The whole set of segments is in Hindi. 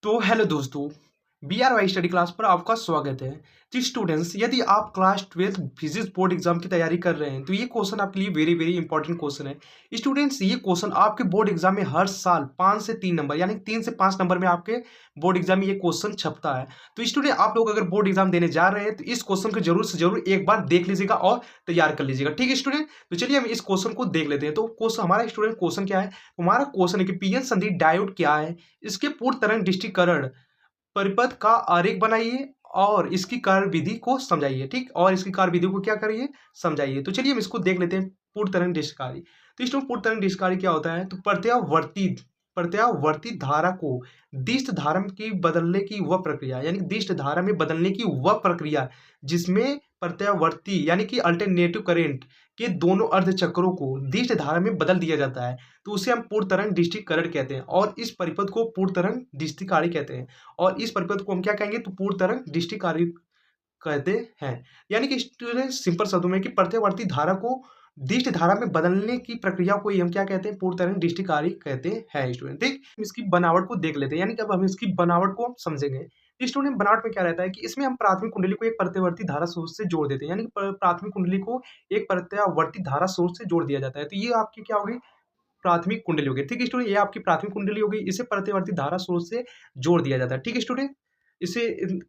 तो हेलो दोस्तों, BRY स्टडी क्लास पर आपका स्वागत है। जी स्टूडेंट्स, यदि आप class 12th physics board exam की तैयारी कर रहे हैं तो ये क्वेश्चन आपके लिए वेरी वेरी इंपॉर्टेंट क्वेश्चन है। स्टूडेंट्स, ये क्वेश्चन आपके बोर्ड एग्जाम में हर साल 5 से 3 नंबर यानी 3 से 5 नंबर में आपके बोर्ड एग्जाम में ये क्वेश्चन छपता है। तो स्टूडेंट, आप लोग अगर बोर्ड एग्जाम देने जा रहे हैं तो इस क्वेश्चन को जरूर से जरूर एक बार देख लीजिएगा और तैयार कर लीजिएगा। ठीक है स्टूडेंट, तो चलिए हम इस क्वेश्चन को देख लेते हैं। तो क्वेश्चन हमारा स्टूडेंट क्वेश्चन क्या है? हमारा क्वेश्चन है कि पीएन संधि डायोड क्या है, इसके पूर्ण तरंग दृष्टिकरण परिपथ का आरेख बनाइए और इसकी कार्य विधि को समझाइए। ठीक, और इसकी कार्य विधि को क्या करिए, समझाइए। तो चलिए हम इसको देख लेते हैं। पूर्ण तरंग दृष्टिकारी। तो इसमें पूर्ण तरंग दृष्टिकारी क्या होता है? तो प्रत्यावर्ती प्रत्यावर्ती धारा को दिष्ट धारा की बदलने की वह प्रक्रिया, यानी दिष्ट धारा में बदलने की वह प्रक्रिया जिसमें प्रत्यावर्ती यानी कि अल्टरनेटिव करंट के दोनों अर्धचक्रों को दिष्ट धारा में बदल दिया जाता है, तो उसे हम पूर्ण तरंग दृष्टिकरण कहते हैं और इस परिपथ को पूर्ण तरंग दृष्टिकारी कहते हैं। और इस परिपथ को हम क्या कहेंगे? तो पूर्ण तरंग दृष्टिकारी कहते हैं। यानी कि स्टूडेंट, सिंपल शब्दों में कि प्रत्यावर्ती धारा को दिष्ट धारा में बदलने की प्रक्रिया को ही हम क्या कहते हैं? पूर्ण तरंग दृष्टिकारी कहते हैं स्टूडेंट। ठीक, इसकी बनावट को देख लेते हैं, यानी कि अब हम इसकी बनावट को हम समझेंगे। स्टूडेंट, बनावट में क्या रहता है कि इसमें हम प्राथमिक कुंडली को एक प्रत्यावर्ती धारा स्रोत से जोड़ देते हैं, यानी कि प्राथमिक कुंडली को एक प्रत्यावर्ती धारा स्रोत से जोड़ दिया जाता है। तो ये आपकी क्या होगी? प्राथमिक कुंडली होगी। ठीक है स्टूडेंट, ये आपकी प्राथमिक कुंडली होगी, इसे प्रत्यावर्ती धारा स्रोत से जोड़ दिया जाता है। ठीक है स्टूडेंट, इसे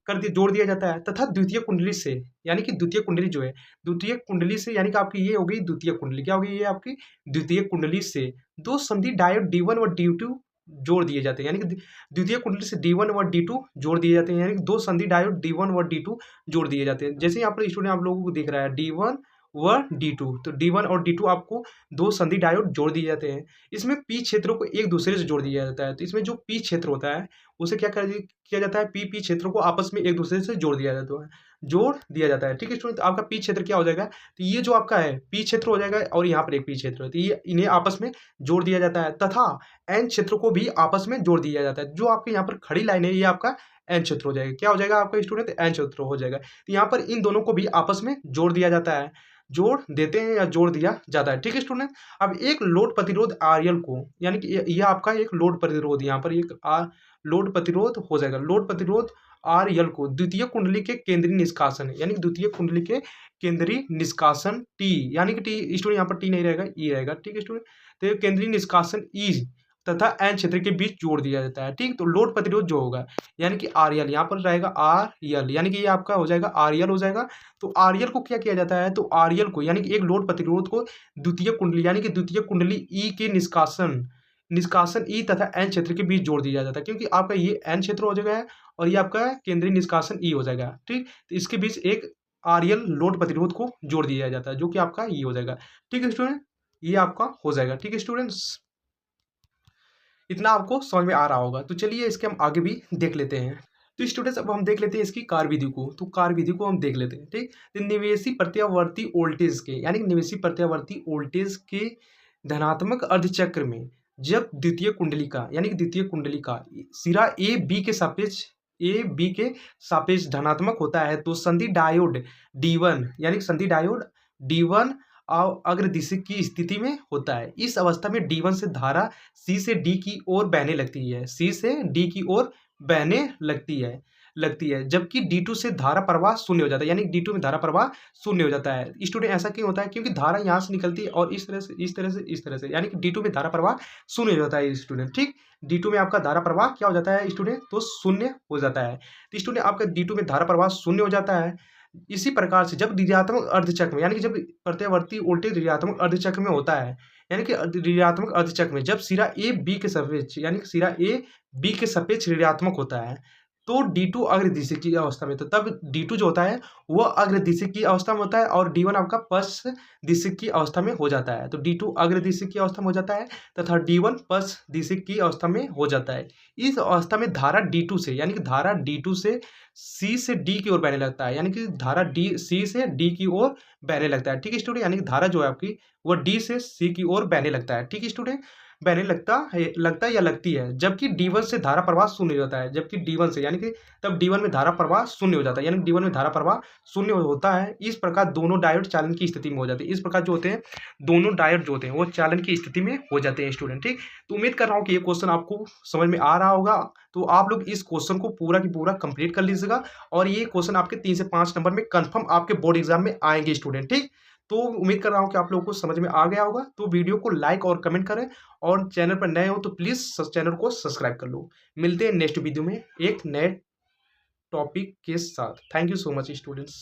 कर दिया, जोड़ दिया जाता है। तथा द्वितीय कुंडली से, यानी कि द्वितीय कुंडली जो है, द्वितीय कुंडली से यानी कि आपकी ये होगी द्वितीय कुंडली। क्या होगी? ये आपकी द्वितीय कुंडली से दो संधि डायोड D1 और D2 जोड़ दिए जाते हैं, यानी कि द्वितीय कुंडली से D1 और D2 जोड़ दिए जाते हैं, यानी कि दो संधि डायोड D1 और D2 जोड़ दिए जाते हैं। जैसे यहाँ पर स्टूडेंट आप लोगों को दिख रहा है D1 व D2, तो D1 और D2 आपको दो संधि डायोड जोड़ दिए जाते हैं। इसमें पी क्षेत्रों को एक दूसरे से जोड़ दिया जाता है। तो इसमें जो पी क्षेत्र होता है उसे क्या किया जाता है? पी क्षेत्रों को आपस में एक दूसरे से जोड़ दिया जाता है। ठीक है स्टूडेंट, तो आपका पी क्षेत्र क्या हो जाएगा? तो ये जो आपका है पी क्षेत्र हो जाएगा और यहाँ पर एक पी क्षेत्र है, तो ये इन्हें आपस में जोड़ दिया जाता है। तथा एन क्षेत्र को भी आपस में जोड़ दिया जाता है। जो आपके यहाँ पर खड़ी लाइन है ये आपका एन क्षेत्र हो जाएगा। क्या हो जाएगा आपका स्टूडेंट? एन क्षेत्र हो जाएगा। तो यहाँ पर इन दोनों को भी आपस में जोड़ दिया जाता है, जोड़ देते हैं या जोड़ दिया जाता है। ठीक है स्टूडेंट, अब एक लोड प्रतिरोध आरएल को, यानी कि यह आपका एक लोड प्रतिरोध, यहाँ पर एक लोड प्रतिरोध हो जाएगा। लोड प्रतिरोध आरएल को द्वितीय कुंडली के केंद्रीय निष्कासन, यानी कि द्वितीय कुंडली के केंद्रीय निष्कासन टी, यानी कि टी स्टूडेंट यहाँ पर टी नहीं रहेगा, ई रहेगा। ठीक है स्टूडेंट, तो केंद्रीय निष्कासन ई तथा एन क्षेत्र के बीच जोड़ दिया जाता है। ठीक, तो लोड प्रतिरोध जो होगा यानी कि आरएल, यहाँ पर रहेगा आरएल, यानी कि ये आपका हो जाएगा आरएल हो जाएगा। तो आरएल को क्या किया जाता है? तो आरएल को, यानी कि एक लोड प्रतिरोध को द्वितीय कुंडली, यानी कि द्वितीय कुंडली ई के निष्कासन ई तथा एन क्षेत्र के बीच जोड़ दिया जाता है, क्योंकि आपका ये एन क्षेत्र हो जाएगा और ये आपका केंद्रीय निष्कासन ई हो जाएगा। ठीक, तो इसके बीच एक आरएल लोड प्रतिरोध को जोड़ दिया जाता है, जो कि आपका ये हो जाएगा। ठीक है स्टूडेंट, ये आपका हो जाएगा। ठीक है स्टूडेंट्स, इतना आपको समझ में आ रहा होगा। तो चलिए इसके हम आगे भी देख लेते हैं। तो स्टूडेंट्स, अब हम देख लेते हैं इसकी कार्यविधि को। तो कार्यविधि को हम देख लेते हैं। ठीक, तो निवेशी प्रत्यावर्ती वोल्टेज के, यानी कि निवेशी प्रत्यावर्ती वोल्टेज के धनात्मक अर्धचक्र में जब द्वितीय कुंडली का, यानी कि द्वितीय कुंडली का सिरा ए बी के सापेक्ष धनात्मक होता है, तो संधि डायोड D1, यानी कि संधि डायोड D1 अग्रदिशिक की स्थिति में होता है। इस अवस्था में D1 से धारा C से D की ओर बहने लगती है, C से D की ओर बहने लगती है, जबकि D2 से धारा प्रवाह शून्य हो जाता है, यानी D2 में धारा प्रवाह शून्य हो जाता है। स्टूडेंट, ऐसा क्यों होता है? क्योंकि धारा यहाँ से निकलती है और इस तरह से, यानी कि D2 में धारा प्रवाह शून्य हो जाता है स्टूडेंट। ठीक, D2 में आपका धारा प्रवाह क्या हो जाता है स्टूडेंट? तो शून्य हो जाता है। तो स्टूडेंट, आपका D2 में धारा प्रवाह शून्य हो जाता है। इसी प्रकार से जब ऋणात्मक अर्धचक्र में, यानी कि जब प्रत्यावर्ती वोल्टेज ऋणात्मक अर्धचक्र में होता है, यानी कि ऋणात्मक अर्धचक्र में जब सिरा ए बी के सापेक्ष, यानी कि सिरा ए बी के सापेक्ष ऋणात्मक होता है, तो D2 अग्रदिशिक की अवस्था में, तो तब D2 जो होता है वो अग्रदिशिक की अवस्था में होता है और D1 आपका पश्च दिशिक की अवस्था में हो जाता है। तो D2 अग्रदिशिक की अवस्था में हो जाता है तथा D1 पश्च दिशिक की अवस्था में हो जाता है। इस अवस्था में धारा D2 से, यानी कि धारा D2 से C से D की ओर बहने लगता है, यानी कि धारा C से D की ओर बहने लगता है। ठीक है स्टूडेंट, यानी कि धारा जो है आपकी वो D से C की ओर बहने लगता है। ठीक है स्टूडेंट, बहने लगता है या लगती है, जबकि D1 से धारा प्रवाह शून्य हो जाता है, जबकि D1 से यानी कि तब D1 में धारा प्रवाह शून्य हो जाता है, यानी D1 में धारा प्रवाह शून्य होता है। इस प्रकार दोनों डायोड चालन की स्थिति में हो जाते हैं। इस प्रकार जो होते हैं दोनों डायोड जो होते हैं वो चालन की स्थिति में हो जाते हैं स्टूडेंट, ठीक। तो उम्मीद कर रहा हूँ कि ये क्वेश्चन आपको समझ में आ रहा होगा। तो आप लोग इस क्वेश्चन को पूरा की पूरा कंप्लीट कर लीजिएगा और ये क्वेश्चन आपके 3 से 5 नंबर में कंफर्म आपके बोर्ड एग्जाम में आएंगे स्टूडेंट, ठीक। तो उम्मीद कर रहा हूँ कि आप लोगों को समझ में आ गया होगा। तो वीडियो को लाइक और कमेंट करें और चैनल पर नए हो तो प्लीज चैनल को सब्सक्राइब कर लो। मिलते हैं नेक्स्ट वीडियो में एक नए टॉपिक के साथ। Thank you so much students.